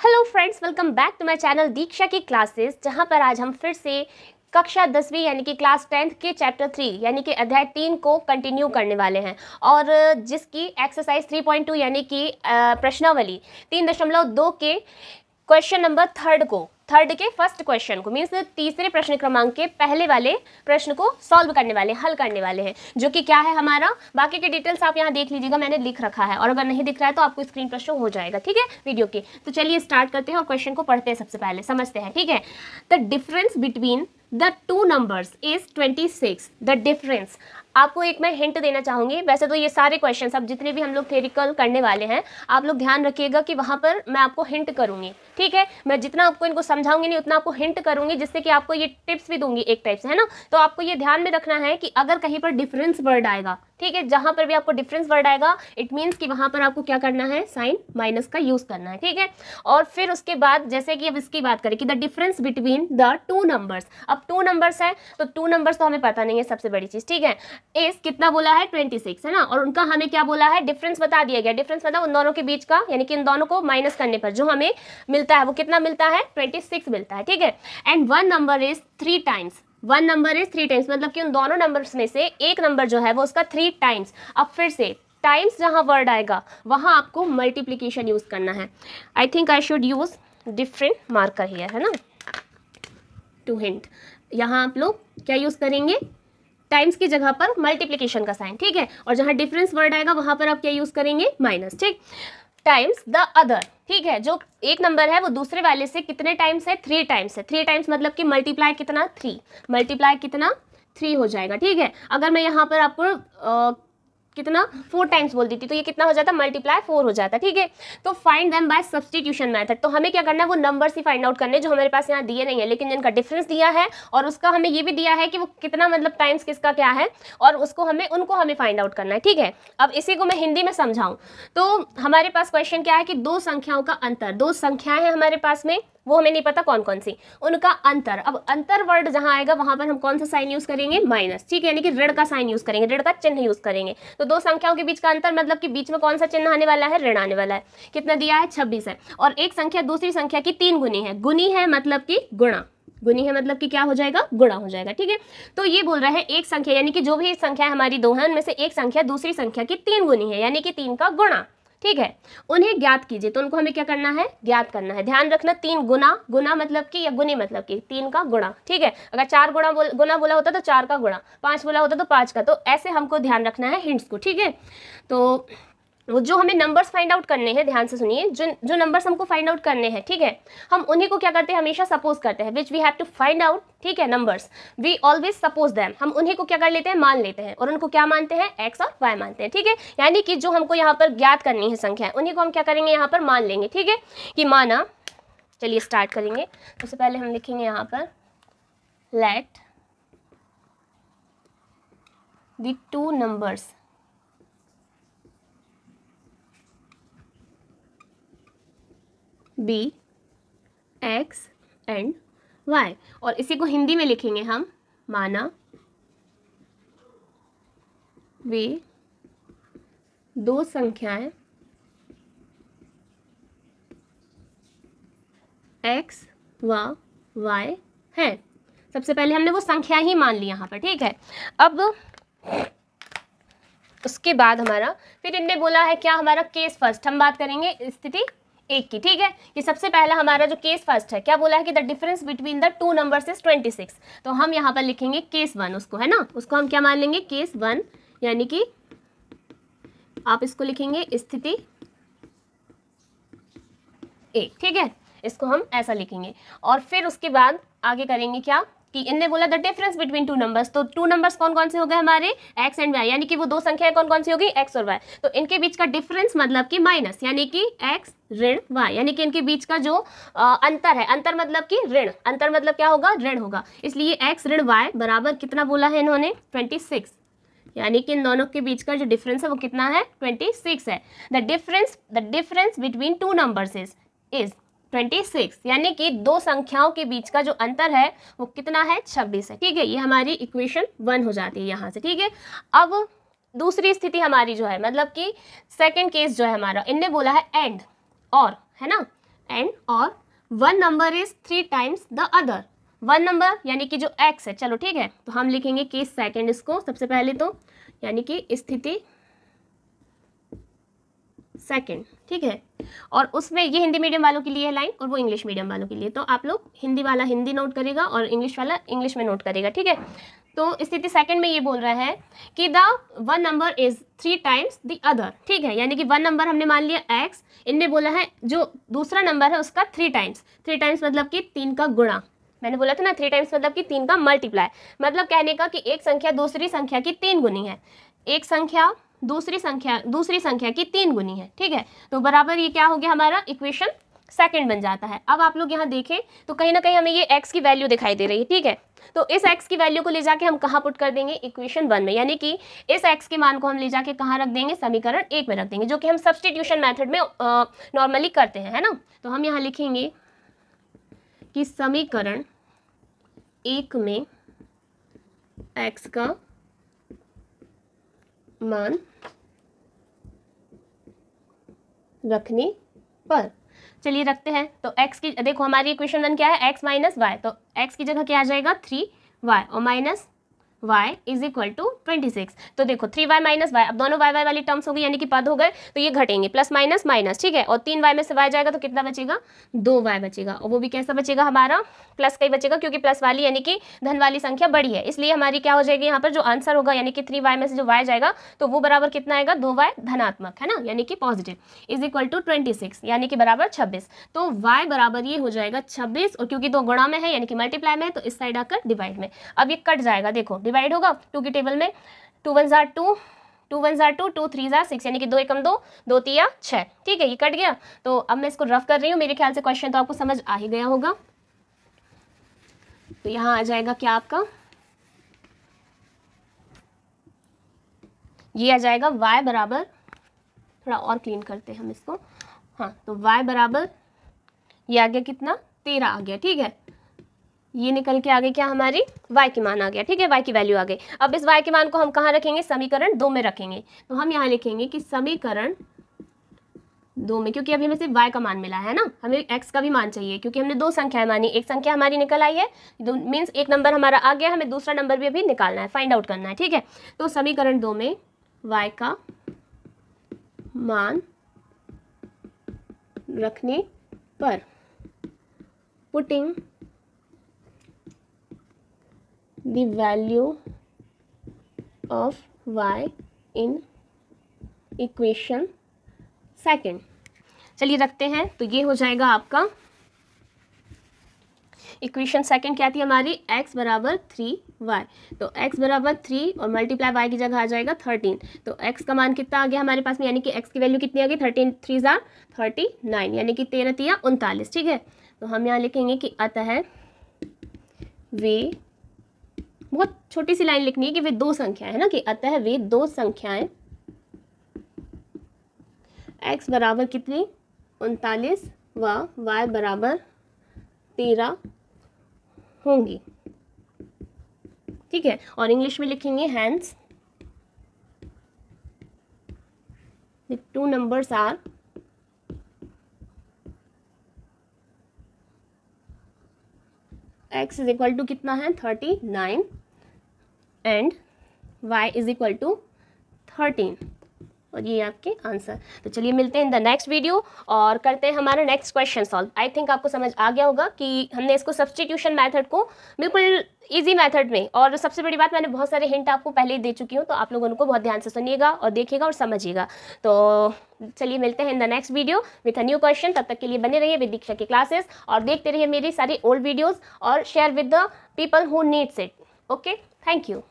Hello friends, welcome back to my channel Diksha की classes, जहां पर आज हम फिर से कक्षा 10वीं यानी कि क्लास 10th के चैप्टर 3 यानी कि अध्याय 3 को कंटिन्यू करने वाले हैं और जिसकी एक्सरसाइज 3.2 यानी कि प्रश्नावली 3.2 के क्वेश्चन नंबर थर्ड के फर्स्ट क्वेश्चन को मीन्स तीसरे प्रश्न क्रमांक के पहले वाले प्रश्न को सॉल्व करने वाले, हल करने वाले हैं, जो कि क्या है हमारा। बाकी के डिटेल्स आप यहाँ देख लीजिएगा, मैंने लिख रखा है, और अगर नहीं दिख रहा है तो आपको स्क्रीन पर शो हो जाएगा, ठीक है, वीडियो के। तो चलिए स्टार्ट करते हैं और क्वेश्चन को पढ़ते हैं, सबसे पहले समझते हैं, ठीक है। The difference between the two numbers is 26। The difference, आपको एक मैं हिंट देना चाहूँगी। वैसे तो ये सारे क्वेश्चन अब जितने भी हम लोग थ्योरिकल करने वाले हैं, आप लोग ध्यान रखिएगा कि वहाँ पर मैं आपको हिंट करूँगी, ठीक है। मैं जितना आपको इनको समझाऊंगी नहीं उतना आपको हिंट करूँगी, जिससे कि आपको ये टिप्स भी दूंगी एक टाइप से, है ना। तो आपको ये ध्यान में रखना है कि अगर कहीं पर डिफरेंस वर्ड आएगा, ठीक है, जहाँ पर भी आपको डिफरेंस वर्ड आएगा, इट मीन्स कि वहाँ पर आपको क्या करना है, साइन माइनस का यूज़ करना है, ठीक है। और फिर उसके बाद जैसे कि अब इसकी बात करें कि the difference between the two numbers. अब टू नंबर्स है तो टू नंबर्स तो हमें पता नहीं है, सबसे बड़ी चीज़, ठीक है। इस कितना बोला है, 26, है ना, और उनका हमें क्या बोला है, डिफरेंस बता दिया गया। डिफरेंस मतलब उन दोनों के बीच का, यानी कि इन दोनों को माइनस करने पर जो हमें मिलता है वो कितना मिलता है, 26 मिलता है, ठीक है। And one number is 3 times. One number is 3 times, मतलब कि उन दोनों नंबर्स में से एक नंबर जो है वो उसका 3 टाइम्स। अब फिर से टाइम्स जहाँ वर्ड आएगा वहाँ आपको मल्टीप्लीकेशन यूज़ करना है। I think I should use different marker here, है ना, टू हिंट। यहाँ आप लोग क्या यूज़ करेंगे, टाइम्स की जगह पर मल्टीप्लीकेशन का साइन, ठीक है। और जहाँ डिफरेंस वर्ड आएगा वहाँ पर आप क्या यूज़ करेंगे, माइनस, ठीक। टाइम्स द अदर, ठीक है, जो एक नंबर है वो दूसरे वाले से कितने टाइम्स है, 3 टाइम्स है। 3 टाइम्स मतलब कि मल्टीप्लाई कितना, 3, मल्टीप्लाई कितना, 3 हो जाएगा, ठीक है। अगर मैं यहाँ पर आपको कितना 4 टाइम्स बोल दी थी तो ये कितना हो जाता, मल्टीप्लाई 4 हो जाता, ठीक है। तो find them by substitution method. तो हमें क्या करना है, वो नंबर्स ही फाइंड आउट करने जो हमारे पास यहाँ दिए नहीं है, लेकिन जिनका डिफरेंस दिया है और उसका हमें ये भी दिया है कि वो कितना मतलब टाइम्स किसका क्या है, और उसको हमें फाइंड आउट करना है, ठीक है। अब इसी को मैं हिंदी में समझाऊं तो हमारे पास क्वेश्चन क्या है कि दो संख्याओं का अंतर, दो संख्याएं हैं हमारे पास में, वो हमें नहीं पता कौन कौन सी, उनका अंतर। अब अंतर वर्ड जहां आएगा वहां पर हम कौन सा साइन यूज करेंगे, माइनस, ठीक है, यानी कि ऋण का साइन यूज करेंगे, ऋण का चिन्ह यूज करेंगे। तो दो संख्याओं के बीच का अंतर मतलब कि बीच में कौन सा चिन्ह आने वाला है, ऋण आने वाला है। कितना दिया है, 26 है। और एक संख्या दूसरी संख्या की 3 गुनी है, गुनी है मतलब कि गुणा, गुनी है मतलब कि क्या हो जाएगा, गुणा हो जाएगा, ठीक है। तो ये बोल रहा है एक संख्या, यानी कि जो भी संख्या हमारी दो है उनमें से एक संख्या दूसरी संख्या की 3 गुनी है, यानी कि 3 का गुणा, ठीक है। उन्हें ज्ञात कीजिए, तो उनको हमें क्या करना है, ज्ञात करना है। ध्यान रखना 3 गुना, गुना मतलब कि या गुनी मतलब कि 3 का गुणा, ठीक है। अगर 4 गुना बोला होता तो 4 का गुणा, 5 बोला होता तो 5 का, तो ऐसे हमको ध्यान रखना है हिंट्स को, ठीक है। तो वो जो हमें नंबर्स फाइंड आउट करने हैं, ध्यान से सुनिए, जो नंबर्स हमको फाइंड आउट करने हैं, ठीक है, हम उन्हीं को क्या करते हैं, हमेशा सपोज करते हैं, which we have to find out, ठीक है, numbers we always suppose them. हम उन्हीं को क्या कर लेते हैं, मान लेते हैं, और उनको क्या मानते हैं, एक्स और वाई मानते हैं, ठीक है। यानी कि जो हमको यहाँ पर ज्ञात करनी है संख्या, उन्हीं को हम क्या करेंगे, यहाँ पर मान लेंगे, ठीक है, कि माना। चलिए स्टार्ट करेंगे। सबसे पहले हम लिखेंगे यहाँ पर let the two numbers be x and y, और इसी को हिंदी में लिखेंगे हम, माना वे दो संख्याएं एक्स व वाई हैं। सबसे पहले हमने वो संख्या ही मान ली यहाँ पर, ठीक है। अब उसके बाद हमारा फिर इनने बोला है क्या, हमारा केस फर्स्ट हम बात करेंगे स्थिति एक की, ठीक है, कि सबसे पहला हमारा जो केस फर्स्ट है, क्या बोला है कि the difference between the two numbers is 26। तो हम यहाँ पर लिखेंगे केस 1, उसको, है ना, उसको हम क्या मान लेंगे, केस 1, यानी कि आप इसको लिखेंगे स्थिति एक, ठीक है, इसको हम ऐसा लिखेंगे। और फिर उसके बाद आगे करेंगे क्या कि इनने बोला the difference between two numbers, तो टू नंबर्स कौन कौन से हो गए हमारे, एक्स एंड वाई, यानी कि वो दो संख्याएं कौन कौन सी हो गई, एक्स और वाई। तो इनके बीच का डिफरेंस मतलब कि माइनस, यानी कि एक्स ऋण वाई, यानी कि इनके बीच का जो अंतर है, अंतर मतलब कि ऋण, अंतर मतलब क्या होगा, ऋण होगा। इसलिए एक्स ऋण वाई बराबर कितना बोला है इन्होंने, 26, यानी कि इन दोनों के बीच का जो डिफरेंस है वो कितना है, 26 है। The difference between two numbers is 26, यानी कि दो संख्याओं के बीच का जो अंतर है वो कितना है, 26 है, ठीक है। ये हमारी इक्वेशन 1 हो जाती है यहाँ से, ठीक है। अब दूसरी स्थिति हमारी जो है, मतलब कि सेकंड केस जो है हमारा, इनने बोला है एंड और, है ना, एंड और one number is 3 times the other. One number यानी कि जो x है, चलो ठीक है, तो हम लिखेंगे केस सेकंड इसको सबसे पहले तो, यानी कि स्थिति सेकंड, ठीक है। और उसमें ये हिंदी मीडियम वालों के लिए है लाइन और वो इंग्लिश मीडियम वालों के लिए, तो आप लोग हिंदी वाला हिंदी नोट करेगा और इंग्लिश वाला इंग्लिश में नोट करेगा, ठीक है। तो स्थिति सेकंड में ये बोल रहा है कि the one number is 3 times the other, ठीक है, यानी कि वन नंबर हमने मान लिया x, इनने बोला है जो दूसरा नंबर है उसका 3 टाइम्स, 3 टाइम्स मतलब कि 3 का गुणा, मैंने बोला था ना 3 टाइम्स मतलब कि 3 का मल्टीप्लाई, मतलब कहने का कि एक संख्या दूसरी संख्या की 3 गुनी है, एक संख्या दूसरी संख्या की 3 गुनी है, ठीक है। तो बराबर ये क्या हो गया हमारा इक्वेशन सेकंड बन जाता है। अब आप लोग यहाँ देखें तो कहीं ना कहीं हमें ये x की वैल्यू दिखाई दे रही है, ठीक है। तो इस x की वैल्यू को ले जाके हम कहाँ पुट कर देंगे, इक्वेशन 1 में, यानी कि इस x के मान को हम ले जाके कहाँ रख देंगे, समीकरण 1 में रख देंगे, जो कि हम सब्स्टिट्यूशन मेथड में नॉर्मली करते हैं, है ना। तो हम यहाँ लिखेंगे कि समीकरण 1 में x का मान रखने पर, चलिए रखते हैं। तो x की देखो हमारी इक्वेशन 1 क्या है, x माइनस वाई, तो x की जगह क्या आ जाएगा 3y और minus y is equal to 26। तो देखो 3y माइनस वाई, अब दोनों y वाली टर्म्स हो गई यानी कि पद हो गए, तो ये घटेंगे, प्लस माइनस माइनस, ठीक है। और 3y में से y जाएगा तो कितना बचेगा, 2y बचेगा, और वो भी कैसा बचेगा हमारा प्लस का ही बचेगा, क्योंकि प्लस वाली यानी कि धन वाली संख्या बड़ी है, इसलिए हमारी क्या हो जाएगी यहाँ पर जो आंसर होगा, यानी कि 3y में से जो y जाएगा तो वो बराबर कितना आएगा, 2y धनात्मक, है ना, यानी कि पॉजिटिव, इज इक्वल टू 26 यानी कि बराबर 26। तो y बराबर ये हो जाएगा 26, और क्योंकि 2 गुणा में है यानी कि मल्टीप्लाई में है, तो इस साइड आकर डिवाइड में, अब ये कट जाएगा, देखो डिवाइड होगा 2 की टेबल में, 2 1 जार 2, 2 1 जार 2, 2 3 जार 6, यानी कि 2 एकम 2, 2 3 6, ठीक है, ये कट गया। तो अब मैं इसको रफ कर रही हूँ, मेरे ख्याल से क्वेश्चन तो आपको समझ आ ही गया होगा। तो यहाँ आ जाएगा क्या आपका, ये आ जाएगा y बराबर, थोड़ा और क्लीन करते हैं हम इसको, हाँ, तो y बराबर ये आ गया कितना, 13 आ गया, ठीक है। ये निकल के आ गई क्या हमारी y की मान आ गया, ठीक है, y की वैल्यू आ गई। अब इस y के मान को हम कहाँ रखेंगे, समीकरण 2 में रखेंगे। तो हम यहाँ लिखेंगे कि समीकरण 2 में, क्योंकि अभी हमें सिर्फ y का मान मिला है ना, हमें x का भी मान चाहिए, क्योंकि हमने 2 संख्याएं मानी, एक संख्या हमारी निकल आई है, मीन्स एक नंबर हमारा आ गया, हमें दूसरा नंबर भी अभी निकालना है, फाइंड आउट करना है, ठीक है। तो समीकरण 2 में y का मान रखने पर, putting the value of y in equation second, चलिए रखते हैं। तो ये हो जाएगा आपका इक्वेशन सेकेंड, क्या थी हमारी, x बराबर 3y, तो x बराबर 3 और मल्टीप्लाई y की जगह आ जाएगा 13। तो x का मान कितना आ गया हमारे पास में, यानी कि x की वैल्यू कितनी आ गई, 13 3 जार 39, यानी कि 13 3 39, ठीक है। तो हम यहाँ लिखेंगे कि अतः वे, बहुत छोटी सी लाइन लिखनी है कि वे 2 संख्याएं, है ना, कि अतः वे 2 संख्याएं x बराबर कितनी 39 व y बराबर 13 होंगी, ठीक है। और इंग्लिश में लिखेंगे hence the 2 numbers are x is equal to कितना है 39 and y is equal to 13, और ये आपके आंसर। तो चलिए मिलते हैं इन द नेक्स्ट वीडियो और करते हैं हमारा next question solve. I think आपको समझ आ गया होगा कि हमने इसको सब्स्टिट्यूशन मेथड को बिल्कुल इजी मेथड में, और सबसे बड़ी बात मैंने बहुत सारे हिंट आपको पहले ही दे चुकी हूँ, तो आप लोगों को बहुत ध्यान से सुनिएगा और देखिएगा और समझिएगा। तो चलिए मिलते हैं in the next video with a new question. तब तक के लिए बने रहिए विद दीक्षा की क्लासेस और देखते रहिए मेरी सारी ओल्ड वीडियोज़ और share with the people who needs it. Okay, thank you.